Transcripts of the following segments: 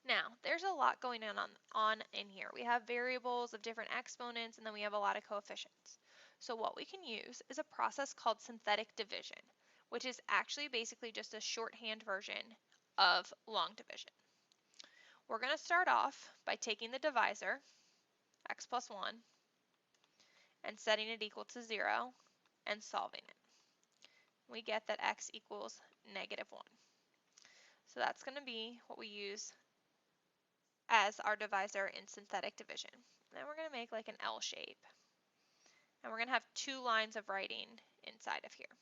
Now, there's a lot going on in here. We have variables of different exponents, and then we have a lot of coefficients. So what we can use is a process called synthetic division, which is actually basically just a shorthand version of long division. We're going to start off by taking the divisor, x plus 1, and setting it equal to 0 and solving it. We get that x equals -1. So that's going to be what we use as our divisor in synthetic division. Then we're going to make like an L shape. And we're going to have 2 lines of writing inside of here.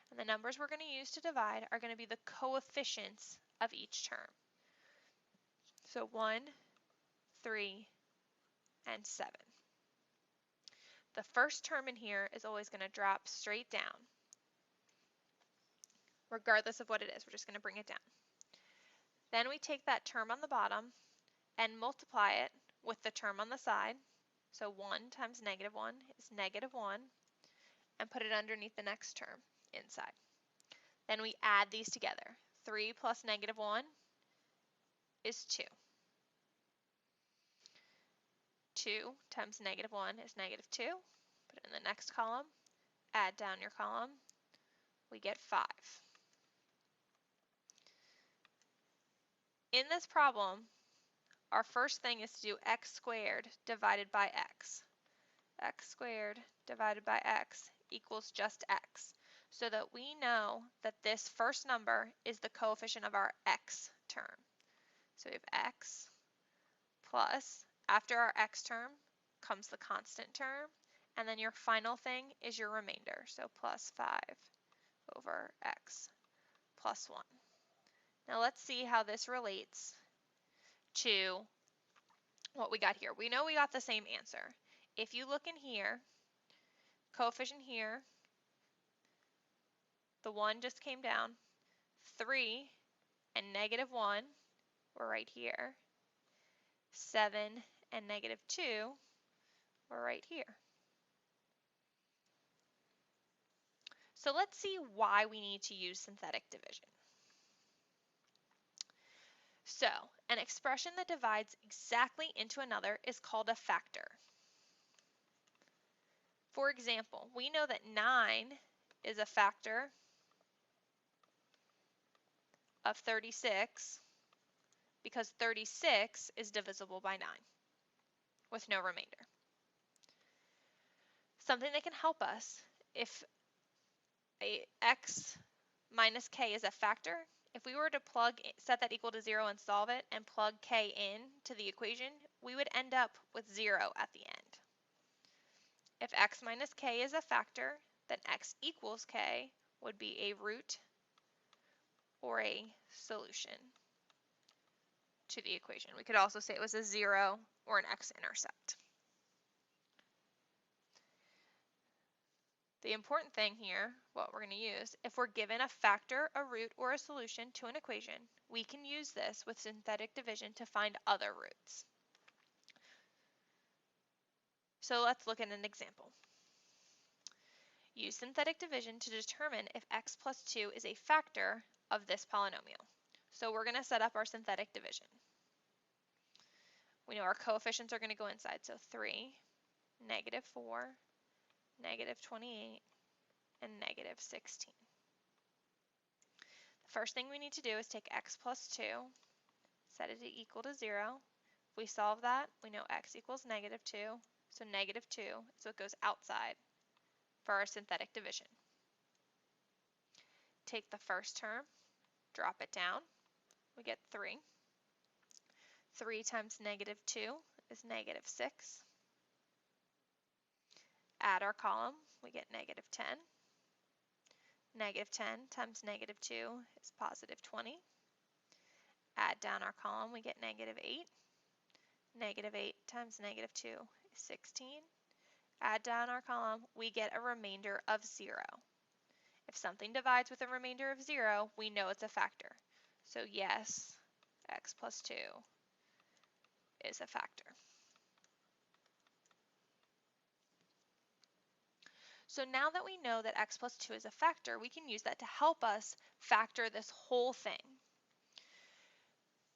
And the numbers we're going to use to divide are going to be the coefficients of each term. So 1, 3, and 7. The first term in here is always going to drop straight down. Regardless of what it is, we're just going to bring it down. Then we take that term on the bottom and multiply it with the term on the side. So 1 times -1 is -1, and put it underneath the next term inside. Then we add these together. 3 plus -1 is 2. 2 times -1 is -2. Put it in the next column. Add down your column. We get 5. In this problem, our first thing is to do x squared divided by x. X squared divided by x equals just x, so that we know that this first number is the coefficient of our x term. So we have x plus, after our x term comes the constant term, and then your final thing is your remainder, so plus 5 over x plus 1. Now let's see how this relates to what we got here. We know we got the same answer. If you look in here, coefficient here, the 1 just came down, 3 and -1 were right here, 7 and -2 were right here. So let's see why we need to use synthetic division. So, an expression that divides exactly into another is called a factor. For example, we know that 9 is a factor of 36 because 36 is divisible by 9 with no remainder. Something that can help us, if x minus k is a factor, if we were to set that equal to 0 and solve it and plug k in to the equation, we would end up with 0 at the end. If x minus k is a factor, then x equals k would be a root or a solution to the equation. We could also say it was a 0 or an x-intercept. The important thing here, what we're going to use, if we're given a factor, a root, or a solution to an equation, we can use this with synthetic division to find other roots. So let's look at an example. Use synthetic division to determine if x plus 2 is a factor of this polynomial. So we're going to set up our synthetic division. We know our coefficients are going to go inside, so 3, -4, -28, and -16. The first thing we need to do is take x plus 2, set it equal to 0. If we solve that, we know x equals -2, so -2 is what goes outside for our synthetic division. Take the first term, drop it down, we get 3. 3 times -2 is -6. Add our column, we get -10. -10 times -2 is +20. Add down our column, we get -8. -8 times -2 is 16. Add down our column, we get a remainder of 0. If something divides with a remainder of 0, we know it's a factor. So yes, x plus 2 is a factor. So now that we know that x plus 2 is a factor, we can use that to help us factor this whole thing.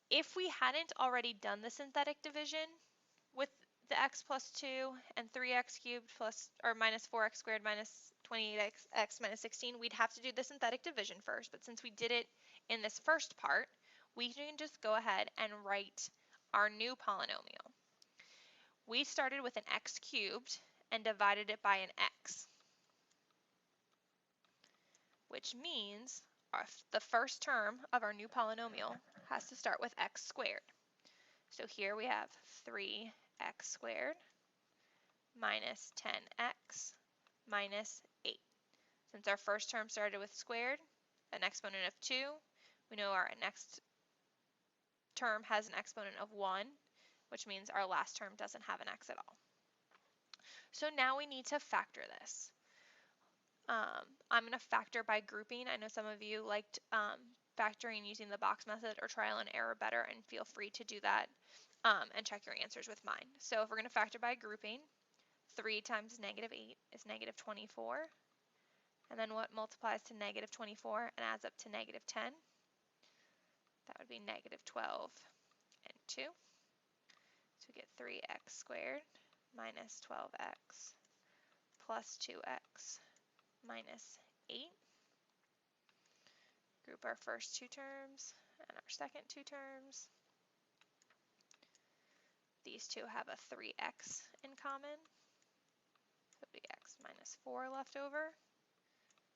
If we hadn't already done the synthetic division with the x plus 2 and 3x cubed plus or minus 4x squared minus 28x minus 16, we'd have to do the synthetic division first. But since we did it in this first part, we can just go ahead and write our new polynomial. We started with an x cubed and divided it by an x, which means the first term of our new polynomial has to start with x squared. So here we have 3x squared minus 10x minus 8. Since our first term started with squared, an exponent of 2, we know our next term has an exponent of 1, which means our last term doesn't have an x at all. So now we need to factor this. I'm going to factor by grouping. I know some of you liked factoring using the box method or trial and error better, and feel free to do that and check your answers with mine. So if we're going to factor by grouping, 3 times negative 8 is negative 24. And then what multiplies to negative 24 and adds up to negative 10? That would be negative 12 and 2. So we get 3x squared minus 12x plus 2x minus 8. Group our first two terms and our second two terms. These two have a 3x in common. So it would be x minus 4 left over.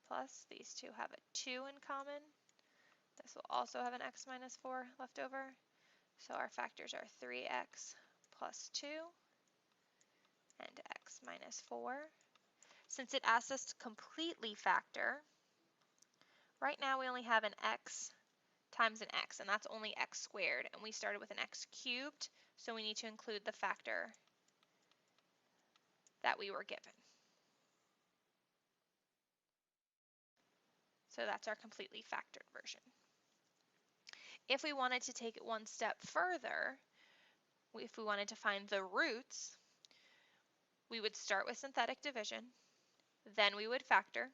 Plus these two have a 2 in common. This will also have an x minus 4 left over. So our factors are 3x plus 2 and x minus 4. Since it asks us to completely factor, right now we only have an x times an x, and that's only x squared, and we started with an x cubed, so we need to include the factor that we were given. So that's our completely factored version. If we wanted to take it one step further, if we wanted to find the roots, we would start with synthetic division, then we would factor.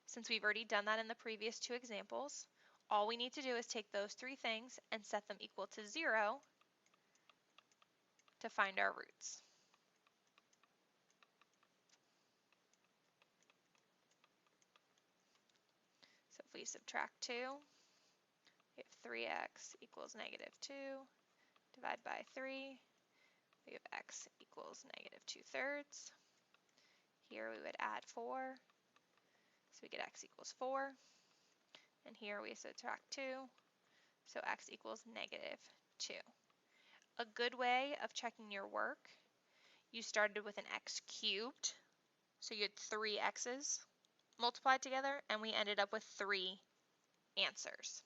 Since we've already done that in the previous two examples, all we need to do is take those three things and set them equal to 0 to find our roots. So if we subtract 2, we have 3x equals negative 2. Divide by 3, we have x equals negative 2/3. Here we would add 4, so we get x equals 4. And here we subtract 2, so x equals negative 2. A good way of checking your work, you started with an x cubed, so you had 3 x's multiplied together, and we ended up with 3 answers.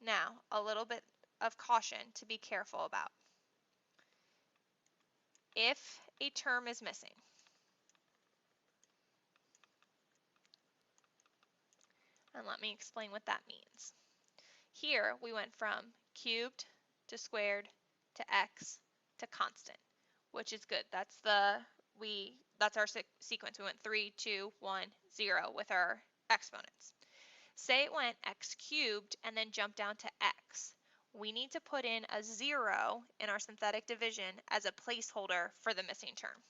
Now, a little bit of caution to be careful about. If a term is missing, and let me explain what that means. Here we went from cubed to squared to x to constant, which is good. That's our sequence. We went 3, 2, 1, 0 with our exponents. Say it went x cubed and then jumped down to x. We need to put in a 0 in our synthetic division as a placeholder for the missing term.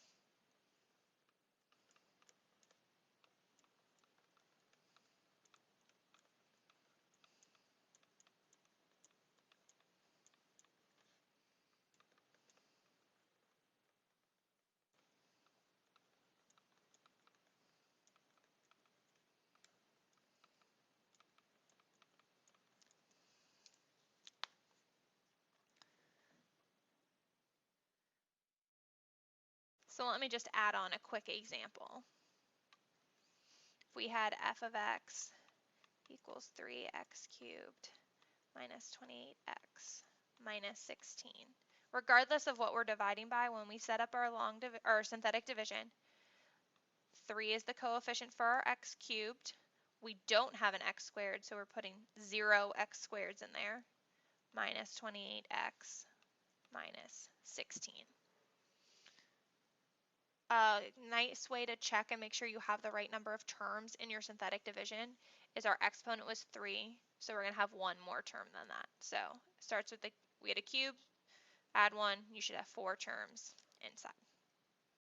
So let me just add on a quick example. If we had f of x equals 3x cubed minus 28x minus 16. Regardless of what we're dividing by, when we set up our synthetic division, 3 is the coefficient for our x cubed. We don't have an x squared, so we're putting 0 x squareds in there, minus 28x minus 16. A nice way to check and make sure you have the right number of terms in your synthetic division is our exponent was 3, so we're going to have one more term than that. So it starts with the we had a cube, add 1, you should have 4 terms inside.